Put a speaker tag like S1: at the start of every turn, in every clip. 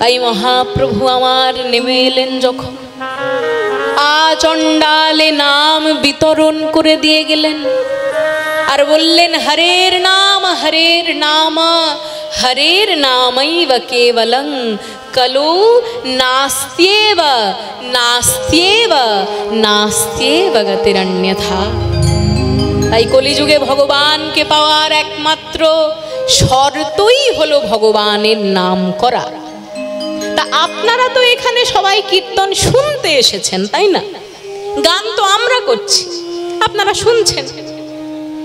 S1: তাই মহাপ্রভু আমার নেমে এলেন যখন, আচণ্ডালে নাম বিতরণ করে দিয়ে গেলেন আর বললেন, হরের নাম হরের নামৈব কেবলং কলো নাস্ত্যেব নাস্ত্যেব নাস্ত্যেব গতিরন্যথা। তাই কলিযুগে ভগবানকে পাওয়ার একমাত্র শর্তই হলো ভগবানের নাম করা। তা আপনারা তো এখানে সবাই কীর্তন শুনতে এসেছেন, তাই না? গান তো আমরা করছি, আপনারা শুনছেন,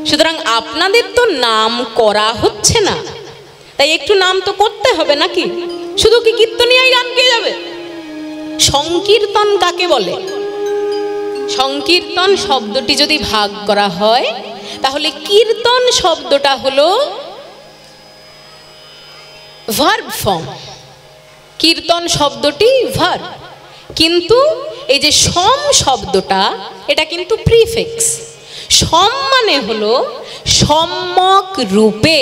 S1: সুতরাং আপনাদের তো নাম করা হচ্ছে না। তাই একটু নাম তো করতে হবে নাকি? শুধু কি কীর্তনিয়াই গান গেয়ে যাবে? সংকীর্তন কাকে বলে? সংকীর্তন শব্দটি যদি ভাগ করা হয় তাহলে কীর্তন শব্দটা হলো ভার্ব ফর্ম। কীর্তন শব্দটি ভার্ব, কিন্তু এই যে সম শব্দটা এটা কিন্তু প্রিফিক্স। সম মানে হলো সম্যক রূপে।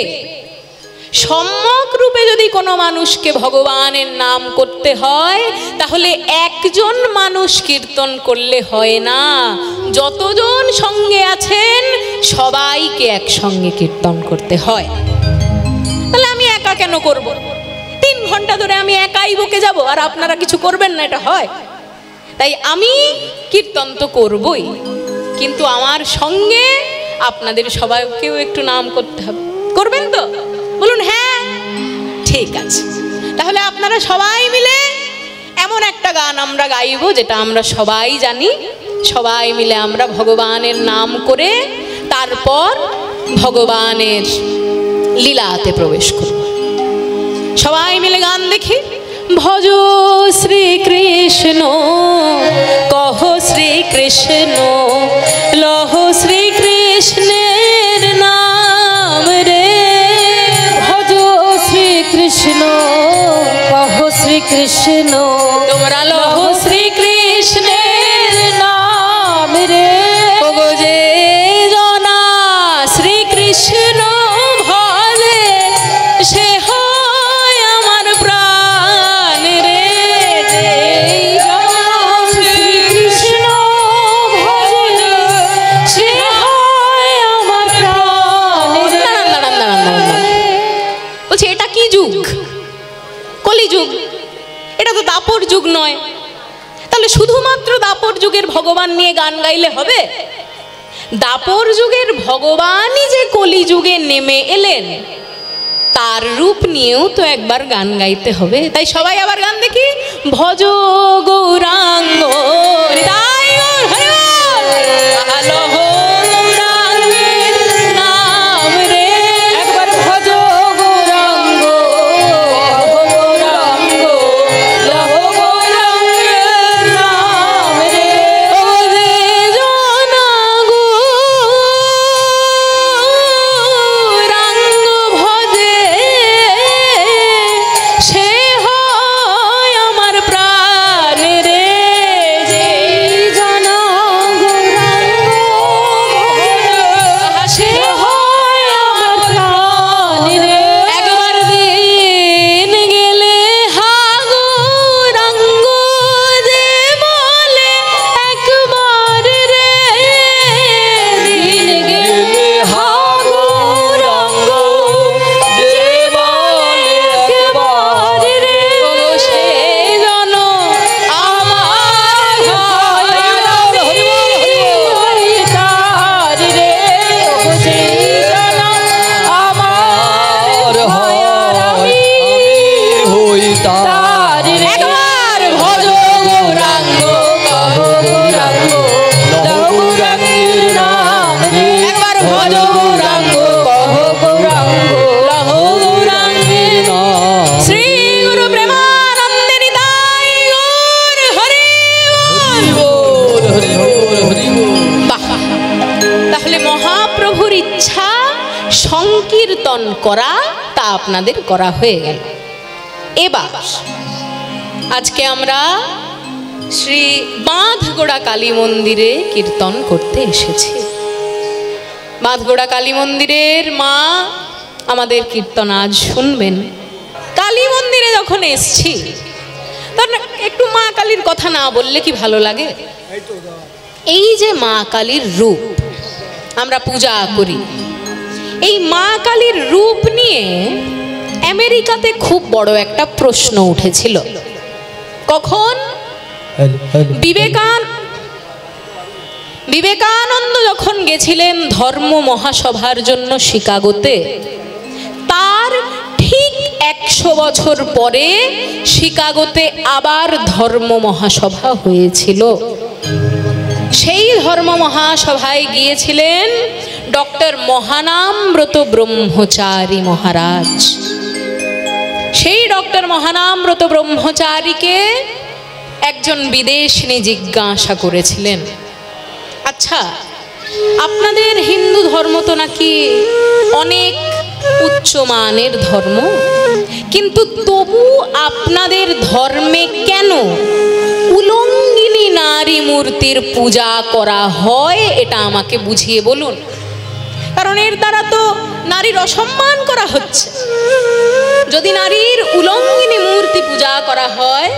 S1: সম্যক রূপে যদি কোনো মানুষকে ভগবানের নাম করতে হয় তাহলে একজন মানুষ কীর্তন করলে হয় না, যতজন সঙ্গে আছেন সবাইকে একসঙ্গে কীর্তন করতে হয়। তাহলে আমি একা কেন করব? 3 ঘন্টা ধরে আমি একাই বকে যাব আর আপনারা কিছু করবেন না, এটা হয়? তাই আমি কীর্তন তো করবই, কিন্তু আমার সঙ্গে আপনাদের সবাইকেও একটু নাম করতে হবে। করবেন তো? বলুন হ্যাঁ, ঠিক আছে। তাহলে আপনারা সবাই মিলে এমন একটা গান আমরা গাইব যেটা আমরা সবাই জানি। সবাই মিলে আমরা ভগবানের নাম করে তারপর ভগবানের লীলাতে প্রবেশ করব। সবাই মিলে গান দেখি। ভজ শ্রীকৃষ্ণ কহ শ্রীকৃষ্ণ লহ শ্রীকৃষ্ণের নাম রে।
S2: ভজ শ্রীকৃষ্ণ কহ শ্রীকৃষ্ণ
S1: তোমরা লহ শ্রীকৃষ্ণের
S2: নাম রে।
S1: ওগো যে জনা শ্রীকৃষ্ণ ভজে সে হয় আমার প্রাণ রে।
S2: শ্রীকৃষ্ণ ভজে সে হয় আমার প্রাণ রে।
S1: বলছি এটা কি যুগ? কলিযুগ। এটা তো দাপর যুগ নয়। তাহলে শুধুমাত্র দাপর যুগের ভগবান নিয়ে গান গাইলে হবে? দাপর যুগের ভগবানই যে কলিযুগে নেমে এলেন তার রূপ নিয়েও তো একবার গান গাইতে হবে। তাই সবাই আবার গান দেখি। ভজ গৌরাঙ্গ তাই লহ গৌরাঙ্গের নাম রে।
S2: একবার ভজ গৌরাঙ্গ গৌরাঙ্গ লহ গৌরাঙ্গের নাম রে।
S1: ও যে জনা গৌরাঙ্গ ভজে সে হয় আমার প্রাণ রে।
S2: যে জনা গৌরাঙ্গ
S1: সে
S2: হয় আমার প্রাণ রে।
S1: একবার দিন গেলে হা গৌরাঙ্গ যে বলে একবার রে।
S2: দিন গেলে হা গৌরাঙ্গ যে বলে একবার রে।
S1: ওগো সে জন আমার হয়
S2: তার রে। ওগো সেই জনা আমার হয় আর আমি
S3: হই
S2: তার রে।
S1: একবার ভজ গৌরাঙ্গ
S2: কহ গৌরাঙ্গ লহ গৌরাঙ্গের নাম রে।
S1: একবার ভজ গৌরাঙ্গ
S2: কহ গৌরাঙ্গ
S1: লহ গৌরাঙ্গের
S3: নাম।
S1: শ্রী গুরু প্রেমানন্দে নিতাই গৌর হরি বল।
S3: হরি বল, হরি বল।
S1: বাহ! তাহলে মহাপ্রভুর ইচ্ছা সংকীর্তন করা, তা আপনাদের করা হয়ে গেল। এবার আজকে আমরা শ্রী বাঁধগোড়া কালী মন্দিরে কীর্তন করতে এসেছি। বাঁধগোড়া কালী মন্দিরের মা আমাদের কীর্তন আজ শুনবেন। কালী মন্দির মন্দিরে যখন এসছি তখন একটু মা কালীর কথা না বললে কি ভালো লাগে? এই যে মা কালীর রূপ আমরা পূজা করি, এই মা কালীর রূপ নিয়ে আমেরিকাতে খুব বড় একটা প্রশ্ন উঠেছিল। কখন? বিবেকানন্দ যখন গেছিলেন ধর্ম মহাসভার জন্য শিকাগোতে, তার ঠিক 100 বছর পরে শিকাগোতে আবার ধর্ম মহাসভা হয়েছিল। সেই ধর্ম মহাসভায় গিয়েছিলেন ডক্টর মহানামব্রত ব্রহ্মচারী মহারাজ। সেই ডক্টর মহানামব্রত ব্রহ্মচারীকে একজন বিদেশিনী জিজ্ঞাসা করেছিলেন, আচ্ছা আপনাদের হিন্দু ধর্ম তো নাকি অনেক উচ্চমানের ধর্ম, কিন্তু তবু আপনাদের ধর্মে কেন উলঙ্গিনী নারী মূর্তির পূজা করা হয়? এটা আমাকে বুঝিয়ে বলুন, কারণ এর দ্বারা তো নারীর অসম্মান করা হচ্ছে। যদি নারীর উলঙ্গিনী মূর্তি পূজা করা হয়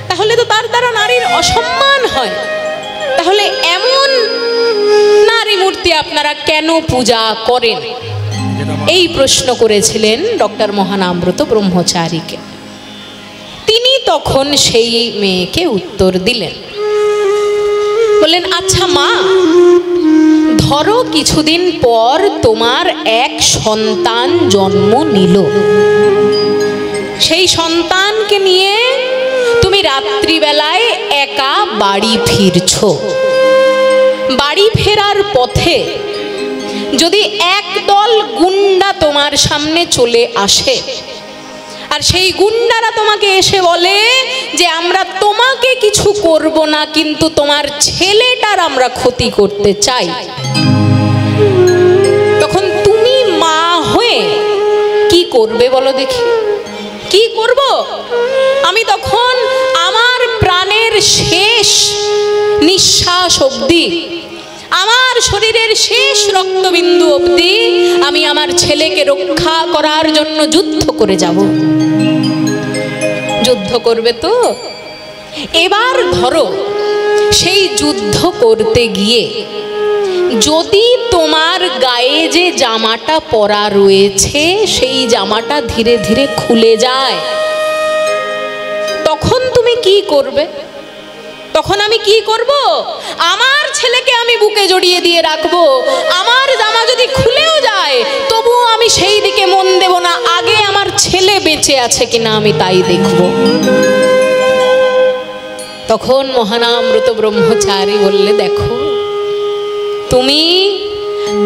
S1: তাহলে তো তার দ্বারা নারীর অসম্মান হয়। তাহলে এমন নারী মূর্তি আপনারা কেন পূজা করেন? এই প্রশ্ন করেছিলেন ডক্টর মহানামব্রত ব্রহ্মচারীকে। তিনি তখন সেই মেয়েকে উত্তর দিলেন, বললেন, আচ্ছা মা, ধরো কিছুদিন পর তোমার এক সন্তান জন্ম নিল। সেই সন্তানকে নিয়ে তুমি রাত্রিবেলায় একা বাড়ি ফিরছো। বাড়ি ফেরার পথে যদি একদল গুন্ডা তোমার সামনে চলে আসে, আর সেই গুন্ডারা তোমাকে এসে বলে যে আমরা তোমাকে কিছু করব না, কিন্তু তোমার ছেলেটার আমরা ক্ষতি করতে চাই, তখন তুমি মা হয়ে কি করবে বলো দেখি? কি করব? আমি তখন আমার প্রাণের শেষ নিঃশ্বাস অবধি, আমার শরীরের শেষ রক্তবিন্দু অবধি আমি আমার ছেলেকে রক্ষা করার জন্য যুদ্ধ করে যাব। যুদ্ধ করবে তো? এবার ধরো সেই যুদ্ধ করতে গিয়ে যদি তোমার গায়ে যে জামাটা পরা রয়েছে সেই জামাটা ধীরে ধীরে খুলে যায়, তখন তুমি কি করবে? তখন আমি কি করব? আমার ছেলেকে আমি বুকে জড়িয়ে দিয়ে রাখবো। আমার জামা যদি খুলেও যায় তবুও আমি সেই দিকে মন দেব না, আগে আমার ছেলে বেঁচে আছে কিনা আমি তাই দেখব। তখন মহানামব্রত ব্রহ্মচারী বললে, দেখো তুমি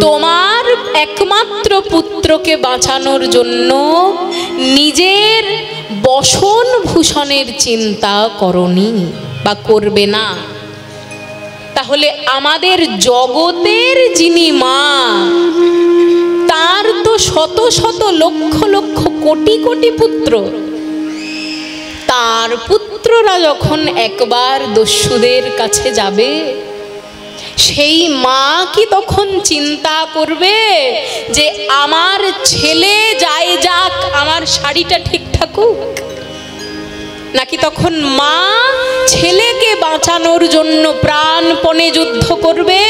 S1: তোমার একমাত্র পুত্রকে বাঁচানোর জন্য নিজের বসন ভূষণের চিন্তা করনি বা করবে না, তাহলে আমাদের জগতের যিনি মা, তার তো শত শত লক্ষ লক্ষ কোটি কোটি পুত্র। তার পুত্ররা যখন একবার দস্যুদের কাছে যাবে, সেই মা কি তখন চিন্তা করবে যে আমার ছেলে যায় যাক, আমার শাড়িটা ঠিক থাকুক? নাকি তখন মা ছেলেকে বাঁচানোর জন্য প্রাণপণে যুদ্ধ করবে,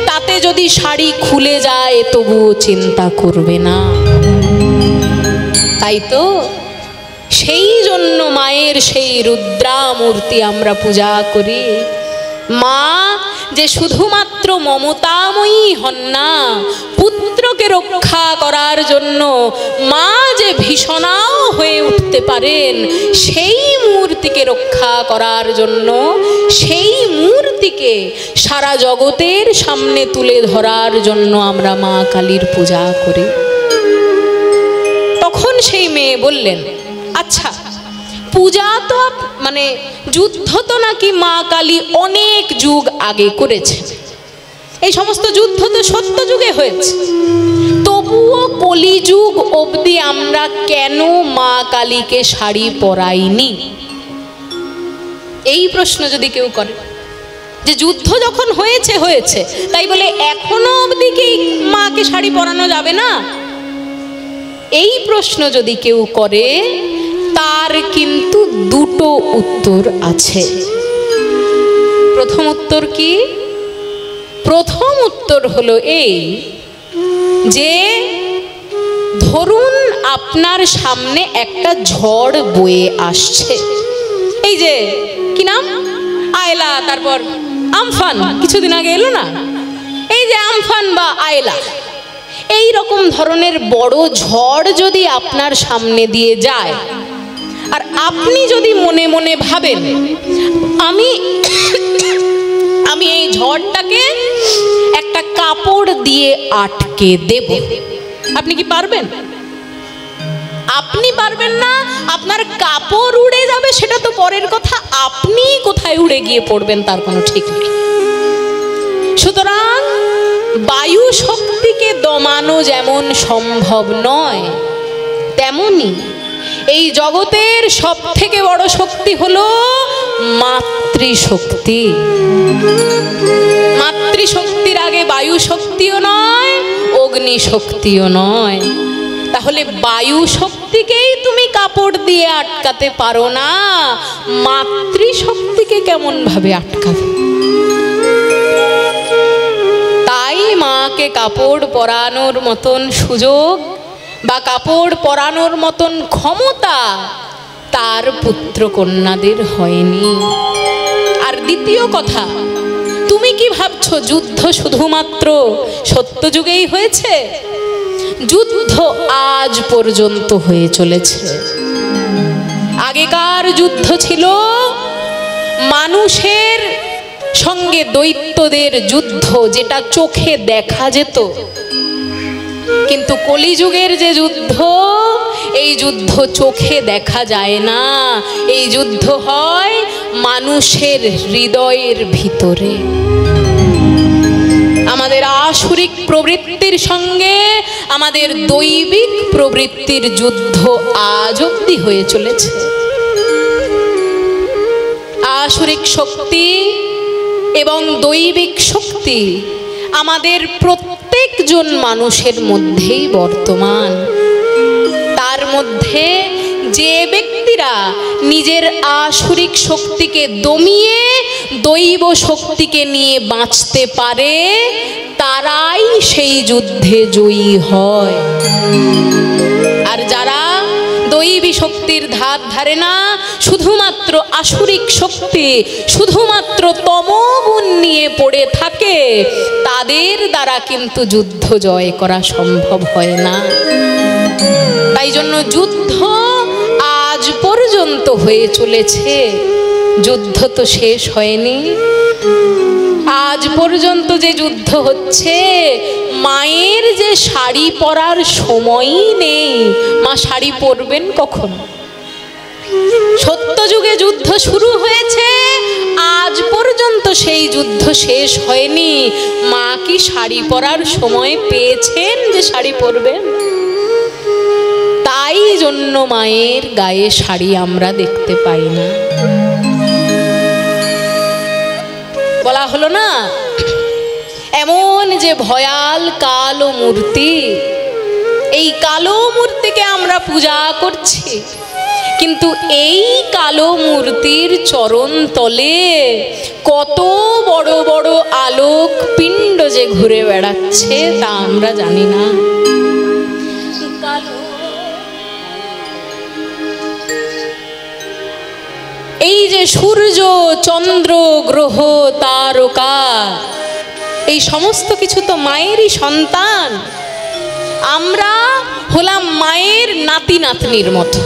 S1: তাতে যদি শাড়ি খুলে যায় তবুও চিন্তা করবে না? তাই তো সেই জন্য মায়ের সেই রুদ্রা মূর্তি আমরা পূজা করি। মা যে শুধুমাত্র মমতাময়ী হন না, পুত্রকে রক্ষা করার জন্য মা যে ভীষণাও হয়ে উঠতে পারেন, সেই মূর্তিকে রক্ষা করার জন্য, সেই মূর্তিকে সারা জগতের সামনে তুলে ধরার জন্য আমরা মা কালীর পূজা করি। তখন সেই মেয়ে বললেন, আচ্ছা পূজা তো মানে যুদ্ধ তো নাকি মা কালী অনেক যুগ আগে করেছে, এই সমস্ত যুদ্ধ তো সত্য যুগে হয়েছে, তবুও কলিযুগ অবধি আমরা কেন মা কালীকে শাড়ি পরাইনি? এই প্রশ্ন যদি কেউ করে, যে যুদ্ধ যখন হয়েছে হয়েছে তাই বলে এখনো অবধি কি মাকে শাড়ি পরানো যাবে না? এই প্রশ্ন যদি কেউ করে তার কিন্তু দুটো উত্তর আছে। প্রথম উত্তর কি? প্রথম উত্তর হলো এই যে ধরুন আপনার সামনে একটা ঝড় বয়ে আসছে, এই যে কি নাম, আয়লা, তারপর আমফান কিছুদিন আগে এলো না, এই যে আমফান বা আয়লা, এই রকম ধরনের বড় ঝড় যদি আপনার সামনে দিয়ে যায়, আর আপনি যদি মনে মনে ভাবেন আমি আমি এই ঝড়টাকে একটা কাপড় দিয়ে আটকে দেব, আপনি কি পারবেন? আপনি পারবেন না, আপনার কাপড় উড়ে যাবে সেটা তো পরের কথা, আপনি কোথায় উড়ে গিয়ে পড়বেন তার কোনো ঠিক নেই। সুতরাং বায়ু শক্তিকে দমানো যেমন সম্ভব নয়, তেমনি এই জগতের সব থেকে বড় শক্তি হলো মাতৃশক্তি। মাতৃশক্তির আগে বায়ু শক্তিও নয়, অগ্নি শক্তিও নয়। তাহলে বায়ু শক্তিকেই তুমি কাপড় দিয়ে আটকাতে পারো না, মাতৃশক্তিকে কেমন ভাবে আটকাবে? তাই মাকে কাপড় পরানোর মতন সুযোগ বা কাপড় পরানোর মতন ক্ষমতা তার পুত্র কন্যাদের হয়নি। আর দ্বিতীয় কথা, তুমি কি ভাবছো যুদ্ধ শুধুমাত্র সত্যযুগেই হয়েছে? যুদ্ধ আজ পর্যন্ত হয়ে চলেছে। আগেকার যুদ্ধ ছিল মানুষের সঙ্গে দৈত্যদের যুদ্ধ, যেটা চোখে দেখা যেত। কিন্তু কলিযুগের যে যুদ্ধ, এই যুদ্ধ চোখে দেখা যায় না, এই যুদ্ধ হয় মানুষের হৃদয়ের ভিতরে। আমাদের আসুরিক প্রবৃত্তির সঙ্গে আমাদের দৈবিক প্রবৃত্তির যুদ্ধ আজ অবধি হয়ে চলেছে। আসুরিক শক্তি এবং দৈবিক শক্তি আমাদের প্রত্যেকজন মানুষের মধ্যেই বর্তমান। তার মধ্যে যে ব্যক্তিরা নিজের আসুরিক শক্তিকে দমিয়ে দৈব শক্তিকে নিয়ে বাঁচতে পারে, তারাই সেই যুদ্ধে জয়ী হয়। আর যারা দৈবী শক্তির ধার ধারে না, শুধুমাত্র আসুরিক শক্তি, শুধুমাত্র তমোগুণ নিয়ে পড়ে থাকে, তাদের দ্বারা কিন্তু যুদ্ধ জয় করা সম্ভব হয় না। তাই জন্য যুদ্ধ আজ পর্যন্ত হয়ে চলেছে, যুদ্ধ তো শেষ হয়নি। আজ পর্যন্ত যে যুদ্ধ হচ্ছে, মায়ের যে শাড়ি পরার সময়ই নেই, মা শাড়ি পরবেন কখন? সত্যযুগে যুদ্ধ শুরু হয়েছে, আজ পর্যন্ত সেই যুদ্ধ শেষ হয়নি। মা কি শাড়ি পরার সময় পেয়েছেন যে শাড়ি পরবেন? তাই জন্য মায়ের গায়ে শাড়ি আমরা দেখতে পাই না। বলা হলো না, এমন যে ভয়াল কালো মূর্তি, এই কালো মূর্তিকে আমরা পূজা করছি, কিন্তু এই কালো মূর্তির চরণ তলে কত বড় বড় আলোক পিণ্ড যে ঘুরে বেড়াচ্ছে তা আমরা জানি না। এই যে সূর্য, চন্দ্র, গ্রহ, তারকা, এই সমস্ত কিছু তো মায়েরই সন্তান। আমরা হলাম মায়ের নাতি নাতনির মতো।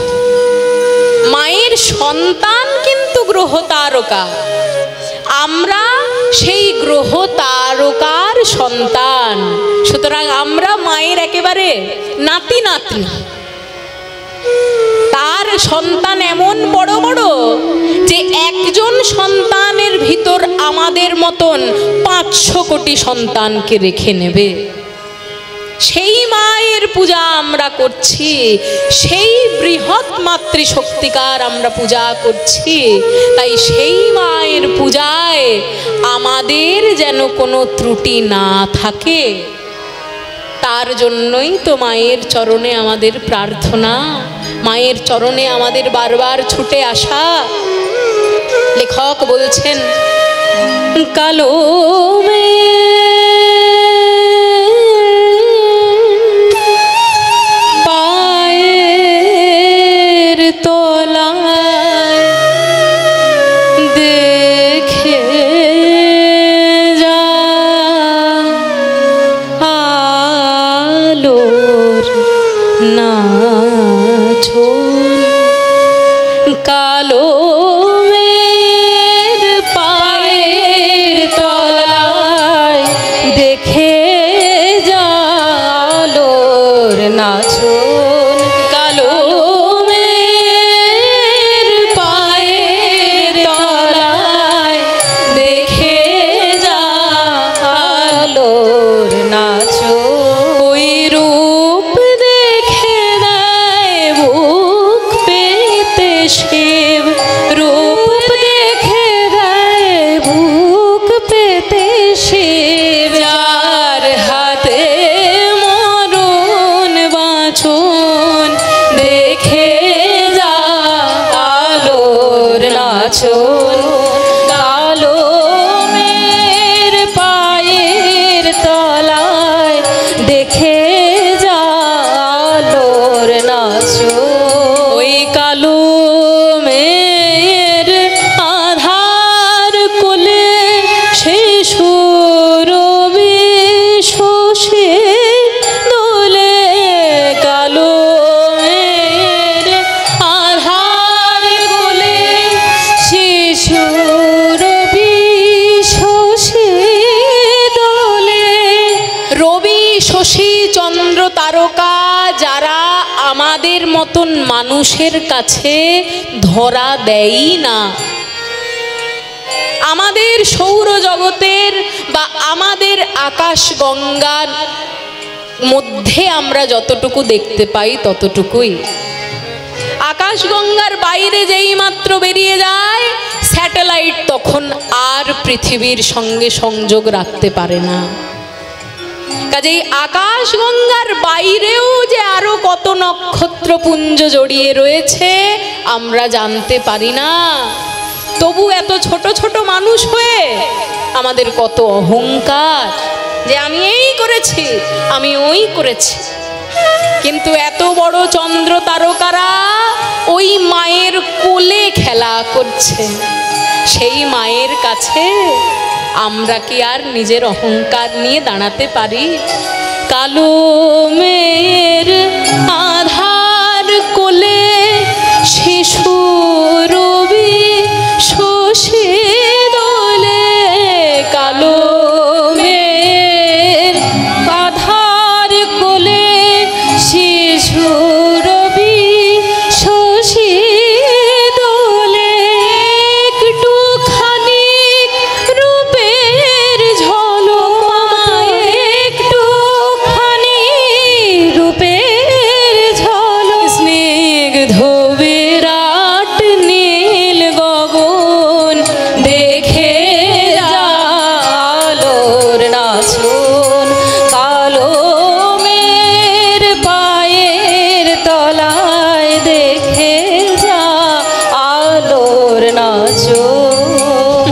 S1: মায়ের সন্তান কিন্তু গ্রহ তারকা, আমরা সেই গ্রহ তারকার সন্তান। সুতরাং আমরা মায়ের একেবারে নাতি নাতনি। তার সন্তান এমন বড় বড় যে একজন সন্তানের ভিতর আমাদের মতন 500 কোটি সন্তানকে রেখে নেবে। সেই মায়ের পূজা আমরা করছি, সেই বৃহৎ মাতৃশক্তিকার আমরা পূজা করছি। তাই সেই মায়ের পূজায় আমাদের যেন কোনো ত্রুটি না থাকে, তার জন্যই তো মায়ের চরণে আমাদের প্রার্থনা, মায়ের চরণে আমাদের বারবার ছুটে আসা। লেখক বলছেন, কালো পায়ের তলায় দেখে যা আলোর নাচন, কালো পায়ের তলায় দেখে যা আলোর নাচন, কালো পায়ের তলায় দেখে যা আলোর নাচন। ওই রূপ দেখে দেয় বুক পেতে শিব, রূপ দেখে দেয় বুক পেতে শিব, যার হাতে মরণ বাঁচন দেখে যা আলোর নাচন, কালো মেয়ের পায়ের তলায় দেখে যা আলোর নাচন। ওই কালো মেয়ের আধার কোলে শিশুর শোষে দোলে, কালো মেয়ের আধার কোলে শিশুর শোষে দোলে। রবি, শশী, চন্দ্র, তারকা যারা আমাদের মতন মানুষের কাছে ধরা দেয়ই না, আমাদের সৌরজগতের বা আমাদের আকাশ গঙ্গার মধ্যে আমরা যতটুকু দেখতে পাই ততটুকুই। আকাশ গঙ্গার বাইরে যেই মাত্র বেরিয়ে যায় স্যাটেলাইট তখন আর পৃথিবীর সঙ্গে সংযোগ রাখতে পারে না। কাজেই আকাশ গঙ্গার বাইরেও যে আরো কত নক্ষত্রপুঞ্জ জড়িয়ে রয়েছে আমরা জানতে পারি না। তবু এত ছোট ছোট মানুষ হয়ে আমাদের কত অহংকার যে আমি এই করেছি, আমি ওই করেছি। কিন্তু এত বড় চন্দ্র তারকারা ওই মায়ের কোলে খেলা করছে, সেই মায়ের কাছে আমরা কি আর নিজের অহংকার নিয়ে দাঁড়াতে পারি? কালো মেয়ের আধার কোলে শিশু রবি শোষে দোলে, কালো মেয়ের আধার কোলে শিশু রবি শোষে দোলে। একটুখানি রূপের ঝলক, একটুখানি রূপের ঝলক, স্নিগ্ধ বিরাট নীল গগন দেখে আলোর নাচন, কালো মেয়ের পায়ের তলায় দেখে যা আলোর নাচন।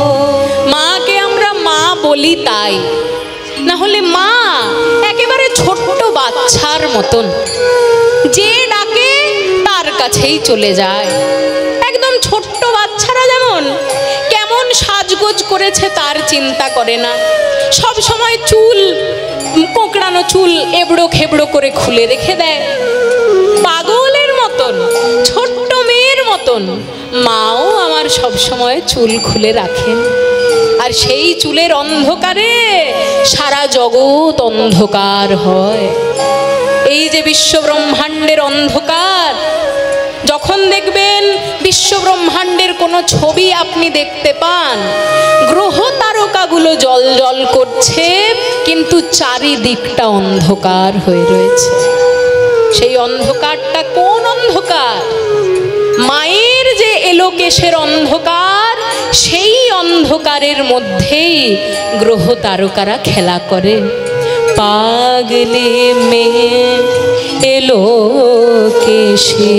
S1: মাকে আমরা মা বলি তাই, না হলে মা একেবারে ছোট্ট বাচ্চার মতন, যে ডাকে তার কাছেই চলে যায়। একদম ছোট্ট বাচ্চারা যেমন কেমন সাজগোজ করেছে তার চিন্তা করে না, সব সময় চুল কোঁকড়ানো চুল এবড়ো খেবড়ো করে খুলে রেখে দেয়। পাগলের মতন ছোট্ট মেয়ের মতন মাও আমার সব সময় চুল খুলে রাখেন, আর সেই চুলের অন্ধকারে সারা জগৎ অন্ধকার হয়। এই যে বিশ্ব ব্রহ্মাণ্ডের অন্ধকার, যখন দেখবেন বিশ্ব ব্রহ্মাণ্ডের কোনো ছবি আপনি দেখতে পান, গ্রহ তারকাগুলো জল জল করছে কিন্তু চারিদিকটা অন্ধকার হয়ে রয়েছে। সেই অন্ধকারটা কোন অন্ধকার? মায়ের যে এলোকেশের অন্ধকার, সেই অন্ধকারের মধ্যেই গ্রহ তারকারা খেলা করে। পাগলে মেয়ে এলো কেশে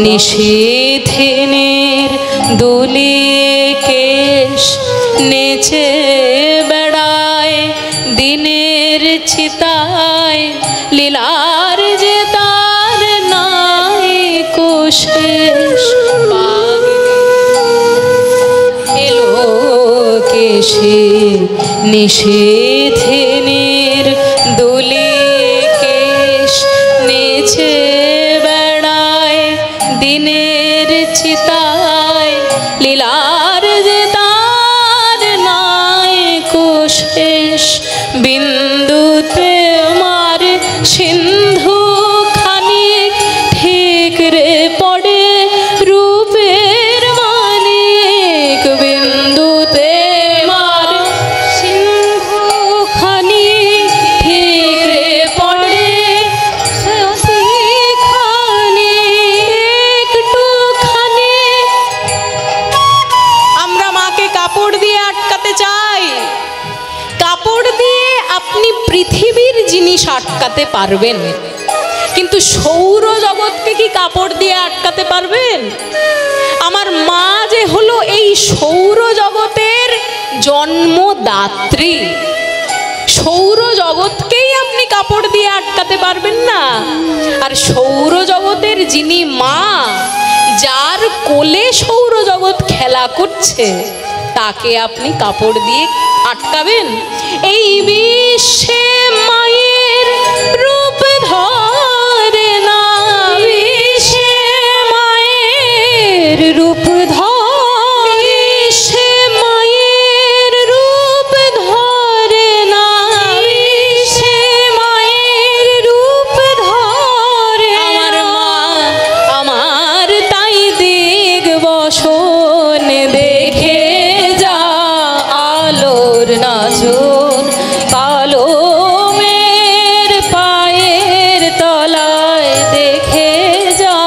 S1: নিষেধেনের দুলিয়ে কেশ নেচে বেড়ায় দিনের চিতায় লীলার যে তার নাই কোশেষ এলো কেশে নিষেধেনের দুলিয়ে কেশ নেচে বেড়ায় দিনের চিতায় লীলার যে তার নাই কোশেষ বিন্দুতে মার সিন্ধু খানিক ঠিক রে পড়ে রূপের মানিক বিন্দুতে মার সিন্ধু খানিক ঠিক রে পড়ে একটুখানি আমরা মাকে কাপড় দিয়ে আটকাতে চাই। কাপড় দিয়ে আপনি পৃথিবীর জিনিস আটকাতে পারবেন, কিন্তু সৌর জগৎকে কি কাপড় দিয়ে আটকাতে পারবেন? আমার মা যে হলো এই সৌর জগতের জন্মদাত্রী, সৌর জগৎকেই আপনি কাপড় দিয়ে আটকাতে পারবেন না। আর সৌর জগতের যিনি মা, যার কোলে সৌর জগৎ খেলা করছে, তাকে আপনি কাপড় দিয়ে আটকাবেন? এই বিশ্বে মায়ের রূপ ধরে না, বিশ্বে মায়ের রূপ ধরে, বিশ্বে মায়ের রূপ ধরে না, বিশ্বে মায়ের রূপ ধরে আমার মা আমার তাই দিগ বসন দেখে যা আলোর নাচন কালো মের পায়ের তলায় দেখে যা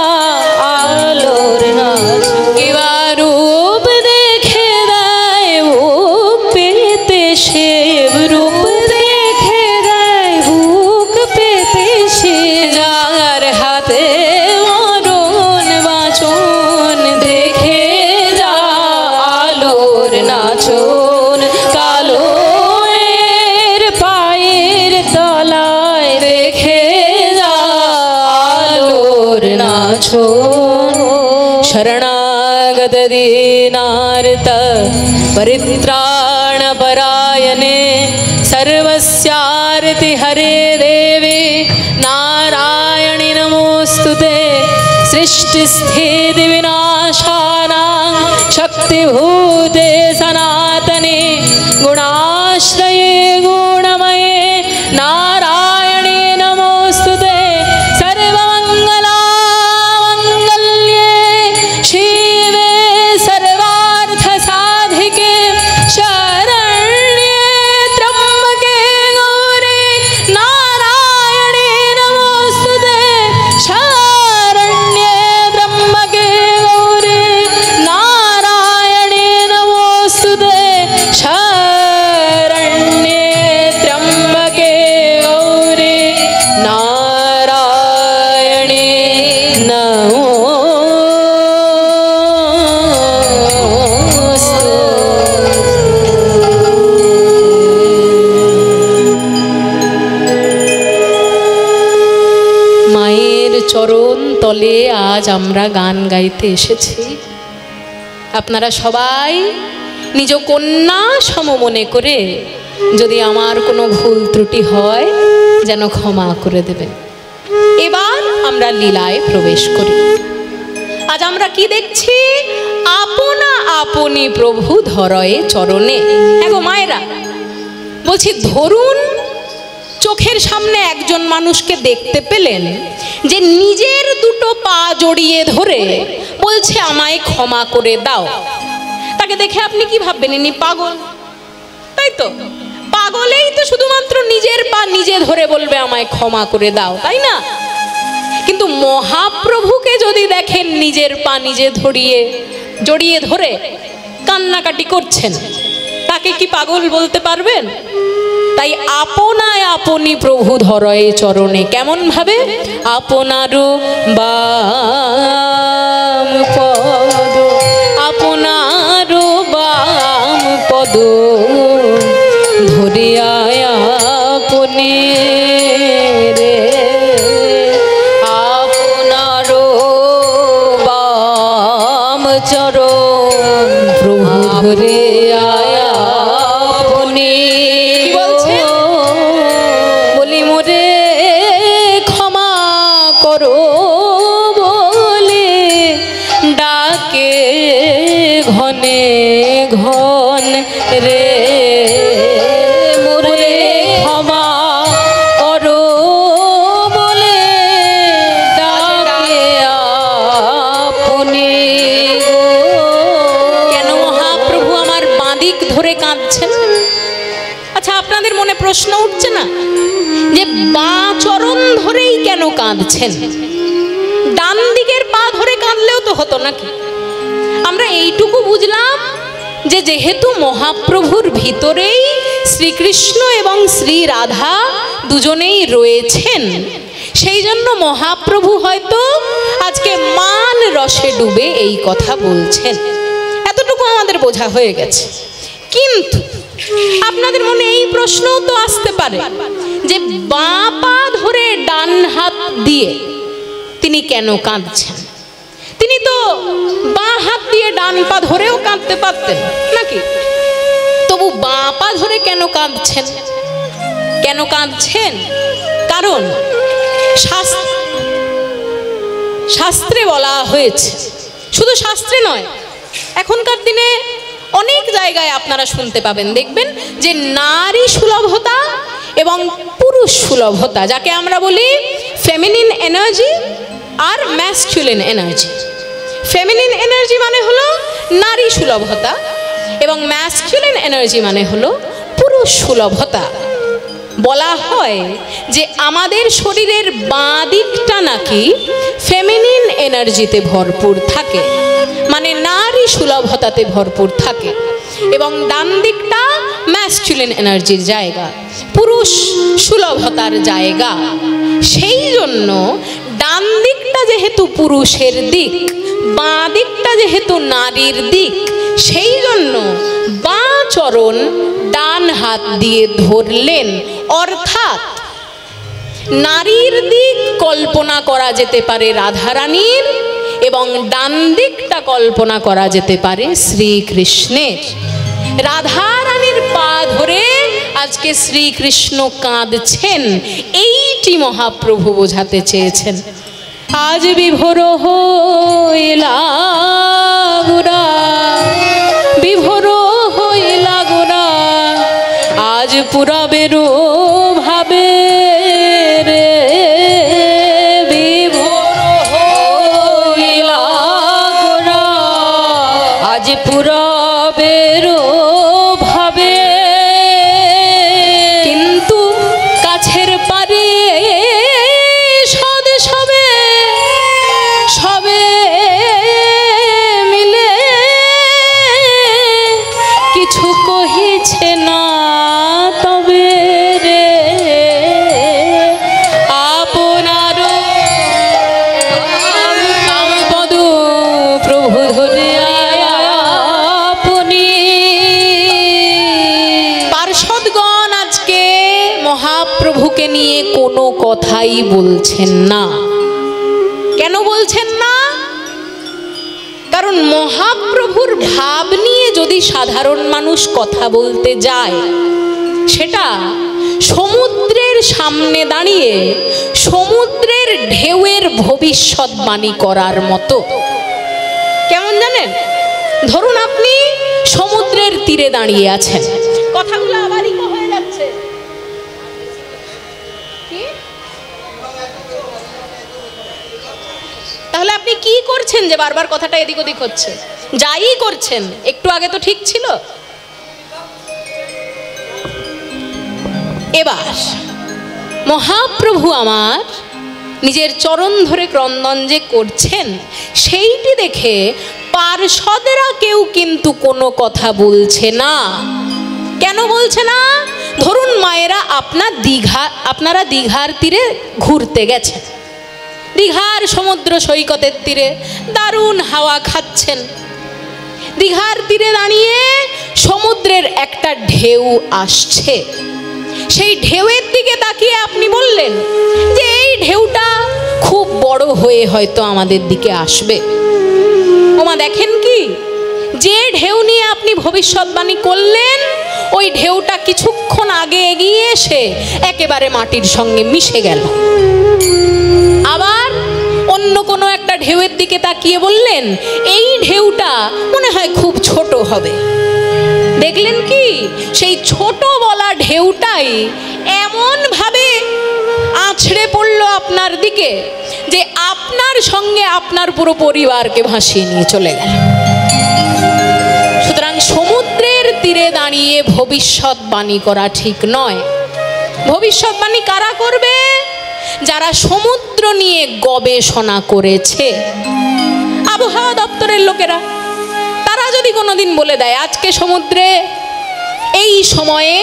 S1: আলোর নাচন এবার রূপ দেখে দেয় বুক পেতে সে রূপ দেখে দেয় বুক পেতে সে যার হাতে মরণ বাঁচন দেখে যা আলোর নাচন কালো এর পায়ের তলায় দেখে যা আলোর নাচন শরণাগত দীনার্ত परित्राण परायणे सर्वस्यार्ति हरे देवे नारायणि नमोस्तुते सृष्टिस्थिति विनाशानां शक्तिभूते सनातने गुणाश्रये गुणमये नारायणे नमोस्तुते सर्वमङ्गलामङ्गल्ये शिवे सर्वार्थसाधिके शरण्ये त्र्यम्बके गौरी नारायणे नमोस्तुते शरण्ये त्र्यम्बके गौरी नारायणे नमोस्तुते शरण्ये त्र्यम्बके गौरी नारायणे মায়ের চরণ তলে আজ আমরা গান গাইতে এসেছি। আপনারা সবাই নিজ কন্যা সম মনে করে যদি আমার কোনো ভুল ত্রুটি হয় যেন ক্ষমা করে দেবেন। এবার আমরা লীলায় প্রবেশ করি। আজ আমরা কি দেখছি? আপনা আপনি প্রভু ধরয়ে চরণে। এগো মায়েরা, বলছি ধরুন চোখের সামনে একজন মানুষকে দেখতে পেলেন যে নিজের দুটো পা জড়িয়ে ধরে বলছে আমায় ক্ষমা করে দাও। তাকে দেখে আপনি কি ভাববেন? ইনি পাগল, তাই তো? পাগলেই তো শুধুমাত্র নিজের পা নিজে ধরে বলবে আমায় ক্ষমা করে দাও, তাই না? কিন্তু মহাপ্রভুকে যদি দেখেন নিজের পা নিজে জড়িয়ে ধরে কান্নাকাটি করছেন, তাকে কি পাগল বলতে পারবেন? তাই আপনায় আপনি প্রভু ধরয়ে চরণে, কেমন ভাবে? আপনারও বাম পদ, আপনারও বাম পদ ধরে আপনি রে,
S2: আপনারও বাম চরণ
S1: প্রভু ধরে
S2: আপনি
S1: কি বলছেন? বলি মোরে ক্ষমা করো বলে ডাকে ঘনে ঘন রে,
S2: মোরে ক্ষমা করো বলে ডাকে আপনি গো।
S1: কেন মহাপ্রভু আমার বাঁদিক ধরে কাঁদছেন? আচ্ছা, আপনাদের মনে প্রশ্ন উঠছে না যে বাঁ চরণ ধরেই কেন কাঁদছেন? ডান দিকের পা ধরে কাঁদলেও তো হতো নাকি? আমরা এইটুকু বুঝলাম যে যেহেতু মহাপ্রভুর ভিতরেই শ্রীকৃষ্ণ এবং শ্রী রাধা দুজনেই রয়েছেন, সেই জন্য মহাপ্রভু হয়তো আজকে মান রসে ডুবে এই কথা বলছেন। এতটুকু আমাদের বোঝা হয়ে গেছে। কিন্তু আপনাদের মনে এই প্রশ্নও তো আসতে পারে যে বাঁ পা ধরে ডান হাত দিয়ে তিনি কেন কাঁদছেন? তিনি তো বাঁ হাত দিয়ে ডান পা ধরেও কাঁদতে পারতেন নাকি? তবু বাঁ পা ধরে কেন কাঁদছেন? কেন কাঁদছেন? কারণ শাস্ত্রে বলা হয়েছে, শুধু শাস্ত্রে নয়, এখনকার দিনে অনেক জায়গায় আপনারা শুনতে পাবেন, দেখবেন যে নারী সুলভতা এবং পুরুষ সুলভতা, যাকে আমরা বলি ফেমিনিন এনার্জি আর ম্যাসকুলিন এনার্জি। ফেমিনিন এনার্জি মানে হলো নারী সুলভতা এবং ম্যাসকুলিন এনার্জি মানে হলো পুরুষ সুলভতা। বলা হয় যে আমাদের শরীরের বাঁ দিকটা নাকি ফেমিনিন এনার্জিতে ভরপুর থাকে, মানে নারী সুলভতাতে ভরপুর থাকে, এবং ডান দিকটা ম্যাসকুলিন এনার্জির জায়গা, পুরুষ সুলভতার জায়গা। সেই জন্য ডান দিকটা যেহেতু পুরুষের দিক, বাঁ দিকটা যেহেতু নারীর দিক, সেই জন্য বাঁ চরণ ডান হাত দিয়ে ধরলেন। অর্থাৎ নারীর দিক কল্পনা করা যেতে পারে রাধারানীর, এবং ডান দিকটা কল্পনা করা যেতে পারে শ্রীকৃষ্ণের। রাধারানীর পা ধরে আজকে শ্রীকৃষ্ণ কাঁদছেন, এইটি মহাপ্রভু বোঝাতে চেয়েছেন। আজ বিভোর হইলা গোরা, বিভোর হইলা গোরা, আজ পুরাবেরো ভাবে রে, বিভোর হইলা গোরা,
S2: আজ পুরাবেরো ভাবে,
S1: কিন্তু কাছের পারে সদে সবে সবে মিলে কিছু কহিছে না তবে রে, আপনারও বাম পদ প্রভু ধরে
S2: আপনি।
S1: পার্ষদগণ আজকে মহাপ্রভুকে নিয়ে কোনো কথাই বলছেন না। কেন বলছেন না? কারণ মহাপ্রভুর ভাব নিয়ে যদি সাধারণ মানুষ কথা বলতে যায়, সেটা সমুদ্রের সামনে দাঁড়িয়ে সমুদ্রের ঢেউয়ের ভবিষ্যৎবাণী করার মতো। কেমন জানেন? ধরুন আপনি সমুদ্রের তীরে দাঁড়িয়ে আছেন, কথাগুলো আবার ইকো হয়ে যাচ্ছে। কি? তাহলে আপনি কি করছেন যে বারবার কথাটা এদিক ওদিক হচ্ছে? যাই করছেন, একটু আগে তো ঠিক ছিল। এবার মহাপ্রভু আমার নিজের চরণ ধরে ক্রন্দন যে করছেন, সেইটি দেখে পার্ষদেরা কেউ কিন্তু কোনো কথা বলছে না। কেন বলছে না? ধরুন মায়েরা আপনারা দীঘার তীরে ঘুরতে গেছেন, দীঘার সমুদ্র সৈকতের তীরে দারুণ হাওয়া খাচ্ছেন। দীঘার তীরে দাঁড়িয়ে সমুদ্রের একটা ঢেউ আসছে, সেই ঢেউয়ের দিকে তাকিয়ে আপনি বললেন যে এই ঢেউটা খুব বড় হয়ে হয়তো আমাদের দিকে আসবে। ওমা দেখেন কি, যে ঢেউ নিয়ে আপনি ভবিষ্যৎবাণী করলেন ওই ঢেউটা কিছুক্ষণ আগে এগিয়ে এসে একেবারে মাটির সঙ্গে মিশে গেল। আবার অন্য কোনো একটা ঢেউয়ের দিকে তাকিয়ে বললেন এই ঢেউটা মনে হয় খুব ছোট হবে। দেখলেন কি, সেই ছোট বলা ঢেউটাই এমন ভাবে আছড়ে পড়লো আপনার দিকে যে আপনার সঙ্গে আপনার পুরো পরিবারকে ভাসিয়ে নিয়ে চলে গেল। সুতরাং সমুদ্রের তীরে দাঁড়িয়ে ভবিষ্যৎবাণী করা ঠিক নয়। ভবিষ্যৎবাণী কারা করবে? যারা সমুদ্র নিয়ে গবেষণা করেছে, আবহাওয়া দপ্তরের লোকেরা। তারা যদি কোনোদিন বলে দেয় আজকে সমুদ্রে এই সময়ে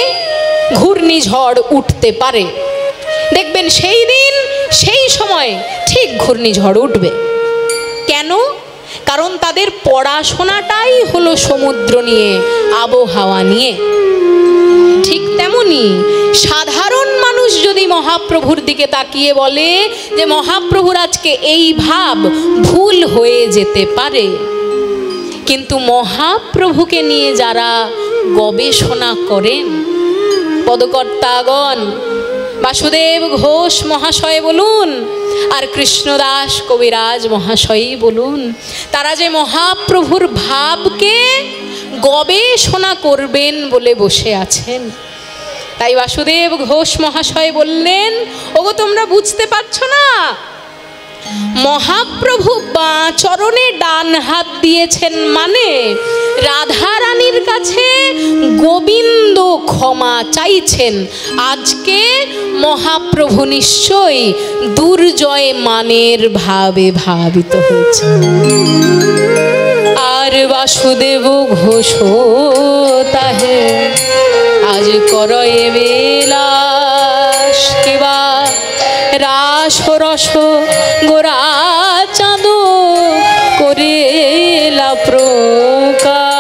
S1: ঘূর্ণিঝড় উঠতে পারে, দেখবেন সেই দিন সেই সময় ঠিক ঘূর্ণিঝড় উঠবে। কেন? কারণ তাদের পড়াশোনাটাই হলো সমুদ্র নিয়ে, আবহাওয়া নিয়ে। ঠিক তেমনি সাধারণ মানুষ যদি মহাপ্রভুর দিকে তাকিয়ে বলে যে মহাপ্রভুর আজকে এই ভাব ভুল হয়ে যেতে পারে, কিন্তু মহাপ্রভুকে নিয়ে যারা গবেষণা করেন, পদকর্তাগণ বাসুদেব ঘোষ মহাশয় বলুন আর কৃষ্ণদাস কবিরাজ মহাশয়ই বলুন, তারা যে মহাপ্রভুর ভাবকে গবেষণা করবেন বলে বসে আছেন। তাই বাসুদেব ঘোষ মহাশয় বললেন, ওগো তোমরা বুঝতে পারছো না, মহাপ্রভু চরণে ডান হাত দিয়েছেন মানে রাধা রানীর কাছে গোবিন্দ ক্ষমা চাইছেন। আজকে মহাপ্রভু নিশ্চয়ই দুর্জয় মানের ভাবে ভাবিত হয়েছে। আর বাসুদেব ঘোষ তাহে আজ করয়ে বিলাস কেবা রাস রস গোরা চাঁদ করেলা প্রকাশ।